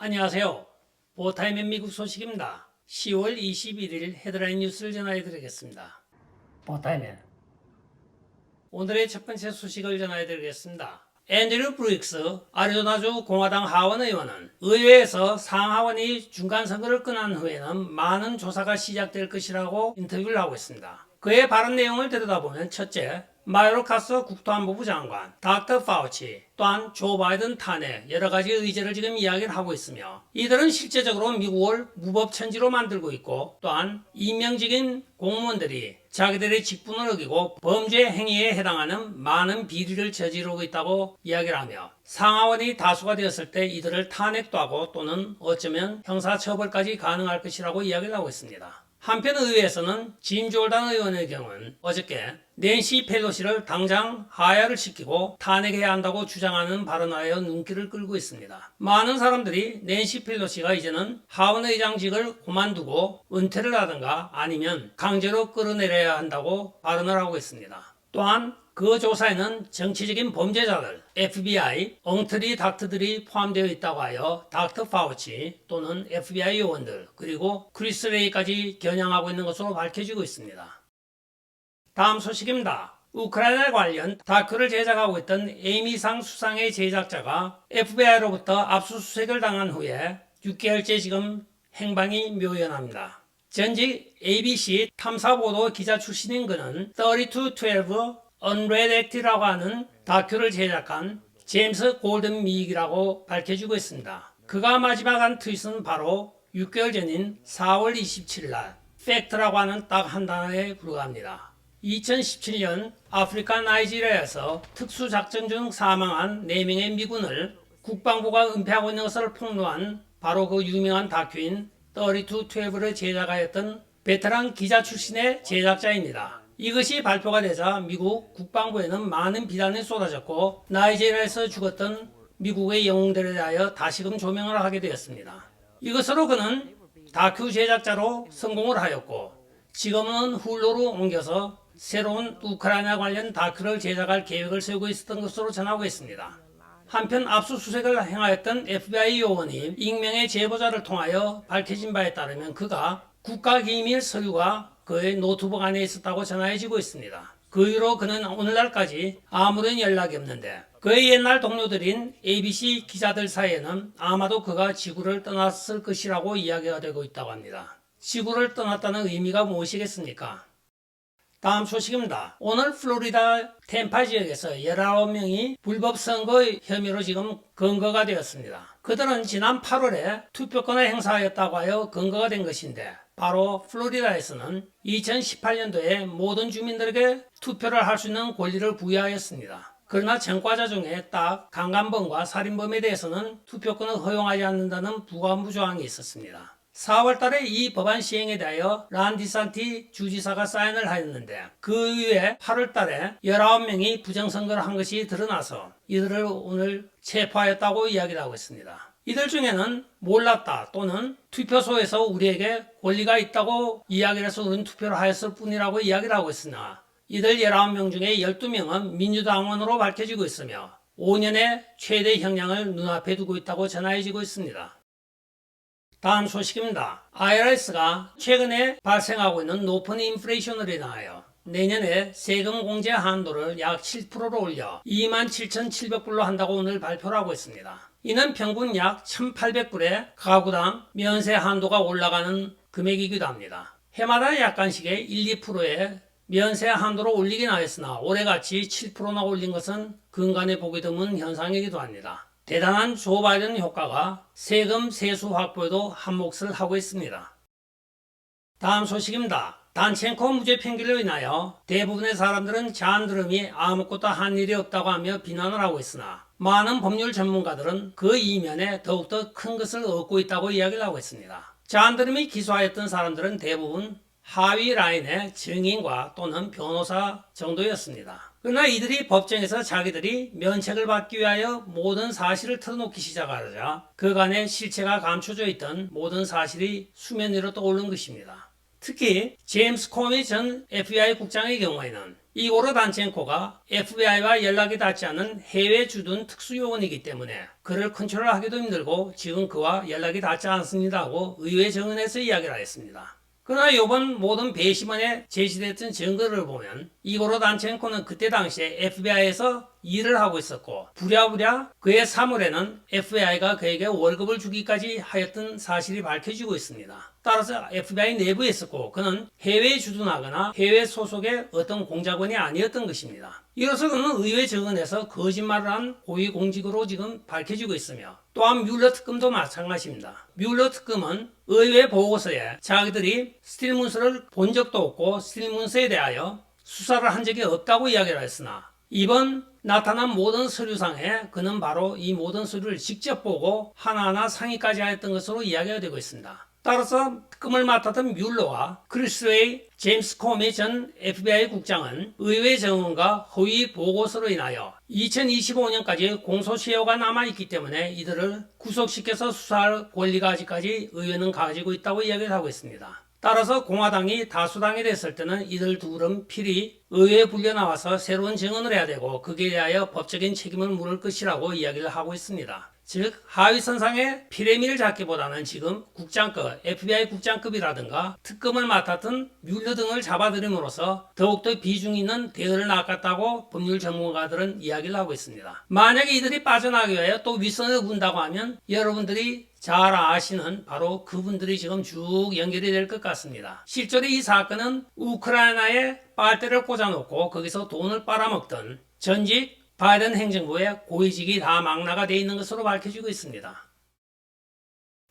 안녕하세요. 보타임의 미국 소식입니다. 10월 21일 헤드라인 뉴스를 전해드리겠습니다. 보타임의 오늘의 첫 번째 소식을 전해드리겠습니다. 앤드류 브룩스 아리조나주 공화당 하원 의원은 의회에서 상하원이 중간선거를 끝난 후에는 많은 조사가 시작될 것이라고 인터뷰를 하고 있습니다. 그의 발언 내용을 들여다보면 첫째, 마요르카스 국토안보부 장관, 닥터 파우치, 또한 조 바이든 탄핵 여러가지 의제를 지금 이야기를 하고 있으며 이들은 실제적으로 미국을 무법천지로 만들고 있고 또한 임명직인 공무원들이 자기들의 직분을 어기고 범죄 행위에 해당하는 많은 비리를 저지르고 있다고 이야기를 하며 상하원이 다수가 되었을 때 이들을 탄핵도 하고 또는 어쩌면 형사처벌까지 가능할 것이라고 이야기를 하고 있습니다. 한편 의회에서는 짐 졸단 의원의 경우는 어저께 낸시 펠로시를 당장 하야를 시키고 탄핵해야 한다고 주장하는 발언하여 눈길을 끌고 있습니다. 많은 사람들이 낸시 펠로시가 이제는 하원 의장직을 그만두고 은퇴를 하든가 아니면 강제로 끌어내려야 한다고 발언을 하고 있습니다. 또한 그 조사에는 정치적인 범죄자들, FBI, 엉터리 닥터들이 포함되어 있다고 하여 닥터 파우치 또는 FBI 요원들 그리고 크리스 레이까지 겨냥하고 있는 것으로 밝혀지고 있습니다. 다음 소식입니다. 우크라이나 관련 다큐를 제작하고 있던 에이미상 수상의 제작자가 FBI로부터 압수수색을 당한 후에 6개월째 지금 행방이 묘연합니다. 전직 ABC 탐사보도 기자 출신인 그는 3212 Unredacted라고 하는 다큐를 제작한 제임스 골든 미익이라고 밝혀지고 있습니다. 그가 마지막 한 트윗은 바로 6개월 전인 4월 27일 날 팩트라고 하는 딱 한 단어에 불과합니다. 2017년 아프리카 나이지리아에서 특수작전 중 사망한 4명의 미군을 국방부가 은폐하고 있는 것을 폭로한 바로 그 유명한 다큐인 3212를 제작하였던 베테랑 기자 출신의 제작자입니다. 이것이 발표가 되자 미국 국방부에는 많은 비난이 쏟아졌고 나이지리아에서 죽었던 미국의 영웅들에 대하여 다시금 조명을 하게 되었습니다. 이것으로 그는 다큐 제작자로 성공을 하였고 지금은 훌루로 옮겨서 새로운 우크라이나 관련 다큐를 제작할 계획을 세우고 있었던 것으로 전하고 있습니다. 한편 압수수색을 행하였던 FBI 요원이 익명의 제보자를 통하여 밝혀진 바에 따르면 그가 국가기밀 서류가 그의 노트북 안에 있었다고 전해지고 있습니다. 그 이후로 그는 오늘날까지 아무런 연락이 없는데 그의 옛날 동료들인 ABC 기자들 사이에는 아마도 그가 지구를 떠났을 것이라고 이야기가 되고 있다고 합니다. 지구를 떠났다는 의미가 무엇이겠습니까? 다음 소식입니다. 오늘 플로리다 템파 지역에서 19명이 불법 선거 혐의로 지금 검거가 되었습니다. 그들은 지난 8월에 투표권을 행사하였다고 하여 검거가 된 것인데 바로 플로리다에서는 2018년도에 모든 주민들에게 투표를 할 수 있는 권리를 부여하였습니다. 그러나 전과자 중에 딱 강간범과 살인범에 대해서는 투표권을 허용하지 않는다는 부가부 조항이 있었습니다. 4월 달에 이 법안 시행에 대하여 란 디산티 주지사가 사인을 하였는데 그 이후에 8월 달에 19명이 부정선거를 한 것이 드러나서 이들을 오늘 체포하였다고 이야기를 하고 있습니다. 이들 중에는 몰랐다 또는 투표소에서 우리에게 권리가 있다고 이야기를 해서 우리는 투표를 하였을 뿐이라고 이야기를 하고 있으나 이들 19명 중에 12명은 민주당원으로 밝혀지고 있으며 5년의 최대 형량을 눈앞에 두고 있다고 전해지고 있습니다. 다음 소식입니다. IRS가 최근에 발생하고 있는 높은 인플레이션으로 인하여 내년에 세금 공제 한도를 약 7%로 올려 27,700불로 한다고 오늘 발표를 하고 있습니다. 이는 평균 약 1,800불에 가구당 면세 한도가 올라가는 금액이기도 합니다. 해마다 약간씩의 1, 2%의 면세 한도로 올리긴 하였으나 올해같이 7%나 올린 것은 근간에 보기 드문 현상이기도 합니다. 대단한 조 바이든 효과가 세금 세수 확보에도 한몫을 하고 있습니다. 다음 소식입니다. 단첸코 무죄 판결로 인하여 대부분의 사람들은 잔드름이 아무것도 한 일이 없다고 하며 비난을 하고 있으나 많은 법률 전문가들은 그 이면에 더욱더 큰 것을 얻고 있다고 이야기를 하고 있습니다. 잔드름이 기소하였던 사람들은 대부분 하위 라인의 증인과 또는 변호사 정도였습니다. 그러나 이들이 법정에서 자기들이 면책을 받기 위하여 모든 사실을 털어놓기 시작하자 그간의 실체가 감춰져 있던 모든 사실이 수면 위로 떠오른 것입니다. 특히 제임스 코미 전 FBI 국장의 경우에는 이고르 단첸코가 FBI와 연락이 닿지 않은 해외 주둔 특수요원이기 때문에 그를 컨트롤하기도 힘들고 지금 그와 연락이 닿지 않습니다 하고 의회 정원에서 이야기를 했습니다. 그러나 이번 모든 배심원에 제시됐던 증거를 보면 이고르 단첸코는 그때 당시에 FBI에서 일을 하고 있었고 부랴부랴 그의 사물에는 FBI가 그에게 월급을 주기까지 하였던 사실이 밝혀지고 있습니다. 따라서 FBI 내부에 있었고 그는 해외에 주둔하거나 해외 소속의 어떤 공작원이 아니었던 것입니다. 이로써 그는 의회 정원에서 거짓말을 한 고위공직으로 지금 밝혀지고 있으며 또한 뮬러 특검도 마찬가지입니다. 뮬러 특검은 의회 보고서에 자기들이 스틸 문서를 본 적도 없고 스틸 문서에 대하여 수사를 한 적이 없다고 이야기를 했으나 이번 나타난 모든 서류상에 그는 바로 이 모든 서류를 직접 보고 하나하나 상의까지 하였던 것으로 이야기가 되고 있습니다. 따라서 특검을 맡았던 뮬러와 크리스웨이 제임스 코미 전 FBI 국장은 의회 정원과 허위 보고서로 인하여 2025년까지 공소시효가 남아있기 때문에 이들을 구속시켜서 수사할 권리가 아직까지 의회는 가지고 있다고 이야기를 하고 있습니다. 따라서 공화당이 다수당이 됐을 때는 이들 둘은 필히 의회에 불려 나와서 새로운 증언을 해야 되고 거기에 대하여 법적인 책임을 물을 것이라고 이야기를 하고 있습니다. 즉 하위선상의 피레미를 잡기보다는 지금 국장급, FBI 국장급이라든가 특검을 맡았던 뮬러 등을 잡아들임으로써 더욱더 비중 있는 대응을 낚았다고 법률 전문가들은 이야기를 하고 있습니다. 만약에 이들이 빠져나가기 위하여 또 윗선을 군다고 하면 여러분들이 잘 아시는 바로 그분들이 지금 쭉 연결이 될 것 같습니다. 실제로 이 사건은 우크라이나에 빨대를 꽂아놓고 거기서 돈을 빨아먹던 전직 바이든 행정부의 고위직이 다 망라가 되어 있는 것으로 밝혀지고 있습니다.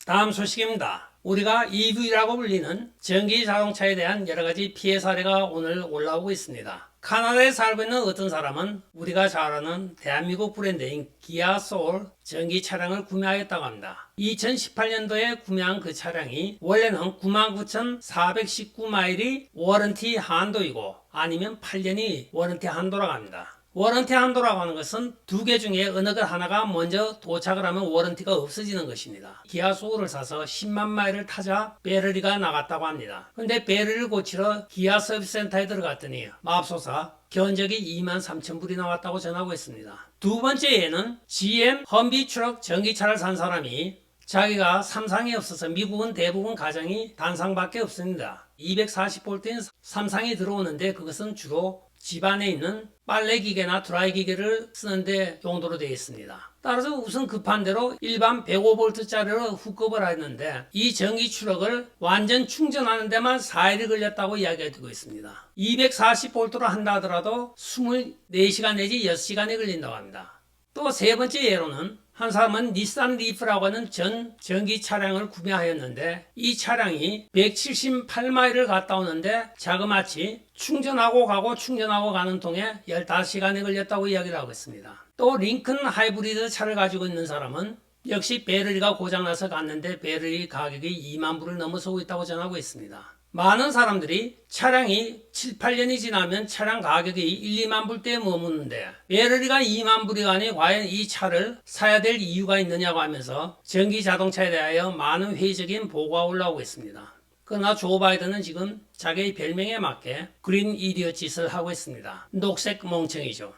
다음 소식입니다. 우리가 EV라고 불리는 전기 자동차에 대한 여러 가지 피해 사례가 오늘 올라오고 있습니다. 카나다에 살고 있는 어떤 사람은 우리가 잘 아는 대한민국 브랜드인 기아 소울 전기 차량을 구매하였다고 합니다. 2018년도에 구매한 그 차량이 원래는 99,419마일이 워런티 한도이고 아니면 8년이 워런티 한도라고 합니다. 워런티 한도라고 하는 것은 두 개 중에 어느 것 하나가 먼저 도착을 하면 워런티가 없어지는 것입니다. 기아 소울을 사서 10만 마일을 타자 배터리가 나갔다고 합니다. 근데 배터리를 고치러 기아 서비스 센터에 들어갔더니 맙소사 견적이 23,000불이 나왔다고 전하고 있습니다. 두 번째 예는 GM 험비 트럭 전기차를 산 사람이 자기가 삼상이 없어서 미국은 대부분 가정이 단상밖에 없습니다. 240V인 삼상이 들어오는데 그것은 주로 집안에 있는 빨래 기계나 드라이 기계를 쓰는데 용도로 되어 있습니다. 따라서 우선 급한 대로 일반 105V짜리로 훅업을 했는데 이 전기 트럭을 완전 충전하는 데만 4일이 걸렸다고 이야기가 되고 있습니다. 240V로 한다 하더라도 24시간 내지 6시간이 걸린다고 합니다. 또 세 번째 예로는 한 사람은 닛산 리프라고 하는 전기 차량을 구매하였는데 이 차량이 178마일을 갔다 오는데 자그마치 충전하고 가고 충전하고 가는 통에 15시간이 걸렸다고 이야기를 하고 있습니다. 또 링컨 하이브리드 차를 가지고 있는 사람은 역시 배터리가 고장나서 갔는데 배터리 가격이 2만 불을 넘어서고 있다고 전하고 있습니다. 많은 사람들이 차량이 7, 8년이 지나면 차량 가격이 1, 2만 불대에 머무는데 배터리가 2만 불이 가니 과연 이 차를 사야 될 이유가 있느냐고 하면서 전기 자동차에 대하여 많은 회의적인 보고가 올라오고 있습니다. 그러나 조 바이든은 지금 자기의 별명에 맞게 그린 이디엇 짓을 하고 있습니다. 녹색 멍청이죠.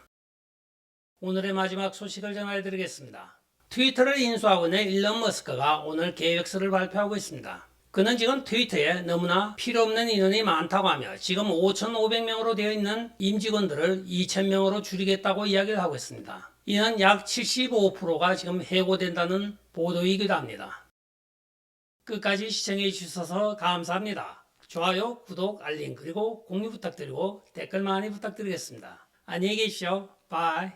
오늘의 마지막 소식을 전해드리겠습니다. 트위터를 인수하고 있는 일론 머스크가 오늘 계획서를 발표하고 있습니다. 그는 지금 트위터에 너무나 필요 없는 인원이 많다고 하며 지금 5,500명으로 되어 있는 임직원들을 2,000명으로 줄이겠다고 이야기를 하고 있습니다. 이는 약 75%가 지금 해고된다는 보도이기도 합니다. 끝까지 시청해 주셔서 감사합니다. 좋아요, 구독, 알림 그리고 공유 부탁드리고 댓글 많이 부탁드리겠습니다. 안녕히 계십시오. 바이.